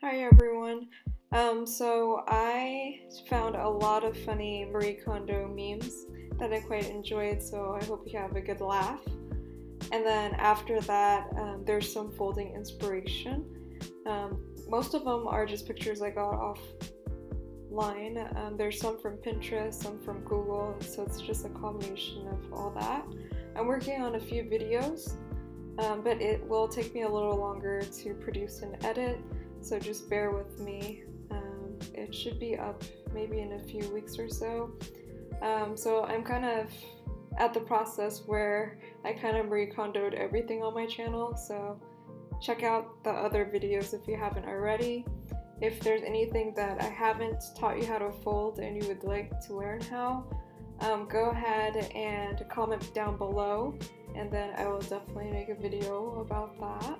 Hi everyone. So I found a lot of funny Marie Kondo memes that I quite enjoyed, so I hope you have a good laugh. And then after that, there's some folding inspiration. Most of them are just pictures I got offline. There's some from Pinterest, some from Google, so it's just a combination of all that. I'm working on a few videos, but it will take me a little longer to produce and edit, so just bear with me. It should be up maybe in a few weeks or so. So I'm kind of at the process where I kind of recondoed everything on my channel, so check out the other videos if you haven't already. If there's anything that I haven't taught you how to fold and you would like to learn how, go ahead and comment down below, and then I will definitely make a video about that.